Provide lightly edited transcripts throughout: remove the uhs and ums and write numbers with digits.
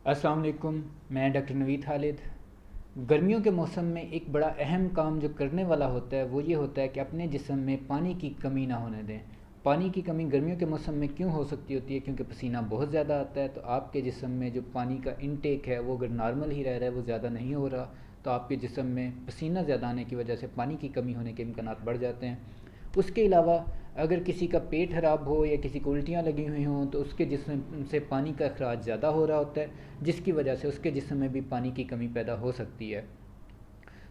अस्सलाम वालेकुम। मैं डॉक्टर नवीद खालिद। गर्मियों के मौसम में एक बड़ा अहम काम जो करने वाला होता है वो ये होता है कि अपने जिस्म में पानी की कमी ना होने दें। पानी की कमी गर्मियों के मौसम में क्यों हो सकती होती है? क्योंकि पसीना बहुत ज़्यादा आता है, तो आपके जिस्म में जो पानी का इनटेक है वो अगर नॉर्मल ही रह रहा है, वो ज़्यादा नहीं हो रहा, तो आपके जिस्म में पसीना ज़्यादा आने की वजह से पानी की कमी होने के इम्कानात बढ़ जाते हैं। उसके अलावा अगर किसी का पेट ख़राब हो या किसी को उल्टियाँ लगी हुई हों, तो उसके जिस्म से पानी का अखराज ज़्यादा हो रहा होता है, जिसकी वजह से उसके जिस्म में भी पानी की कमी पैदा हो सकती है।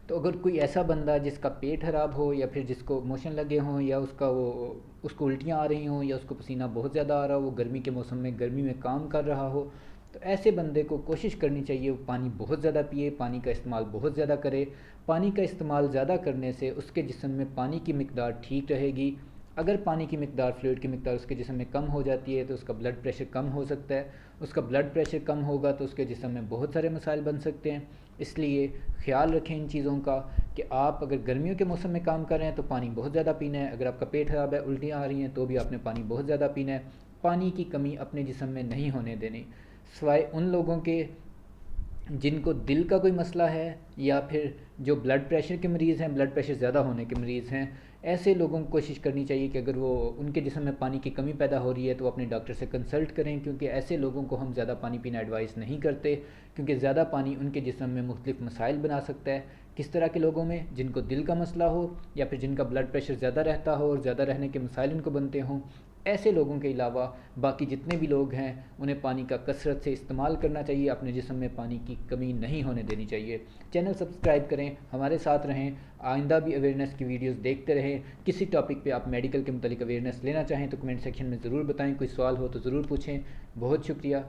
तो अगर कोई ऐसा बंदा जिसका पेट ख़राब हो या फिर जिसको मोशन लगे हों या उसको उल्टियाँ आ रही हों या उसको पसीना बहुत ज़्यादा आ रहा हो, वो गर्मी के मौसम में गर्मी में काम कर रहा हो, तो ऐसे बंदे को कोशिश करनी चाहिए वो पानी बहुत ज़्यादा पिए, पानी का इस्तेमाल बहुत ज़्यादा करे। पानी का इस्तेमाल ज़्यादा करने से उसके जिस्म में पानी की मिकदार ठीक रहेगी। अगर पानी की मिकदार, फ्लूइड की मिकदार उसके जिस्म में कम हो जाती है तो उसका ब्लड प्रेशर कम हो सकता है। उसका ब्लड प्रेशर कम होगा तो उसके जिस्म में बहुत सारे मसाइल बन सकते हैं। इसलिए ख़्याल रखें इन चीज़ों का कि आप अगर गर्मियों के मौसम में काम कर रहे हैं तो पानी बहुत ज़्यादा पीना है। अगर आपका पेट ख़राब है, उल्टियाँ आ रही हैं, तो भी आपने पानी बहुत ज़्यादा पीना है। पानी की कमी अपने जिस्म में नहीं होने देनी। सिवाय उन लोगों के जिनको दिल का कोई मसला है या फिर जो ब्लड प्रेशर के मरीज़ हैं, ब्लड प्रेशर ज़्यादा होने के मरीज़ हैं, ऐसे लोगों को कोशिश करनी चाहिए कि अगर वो उनके जिस्म में पानी की कमी पैदा हो रही है तो वो अपने डॉक्टर से कंसल्ट करें, क्योंकि ऐसे लोगों को हम ज़्यादा पानी पीना एडवाइस नहीं करते, क्योंकि ज़्यादा पानी उनके जिस्म में मुख्तलिफ मसाइल बना सकता है। किस तरह के लोगों में? जिनको दिल का मसला हो या फिर जिनका ब्लड प्रेशर ज़्यादा रहता हो और ज़्यादा रहने के मसाइल उनको बनते हों। ऐसे लोगों के अलावा बाकी जितने भी लोग हैं उन्हें पानी का कसरत से इस्तेमाल करना चाहिए, अपने जिस्म में पानी की कमी नहीं होने देनी चाहिए। चैनल सब्सक्राइब करें, हमारे साथ रहें, आइंदा भी अवेयरनेस की वीडियोस देखते रहें। किसी टॉपिक पे आप मेडिकल के मतलब अवेयरनेस लेना चाहें तो कमेंट सेक्शन में ज़रूर बताएं, कोई सवाल हो तो ज़रूर पूछें। बहुत शुक्रिया।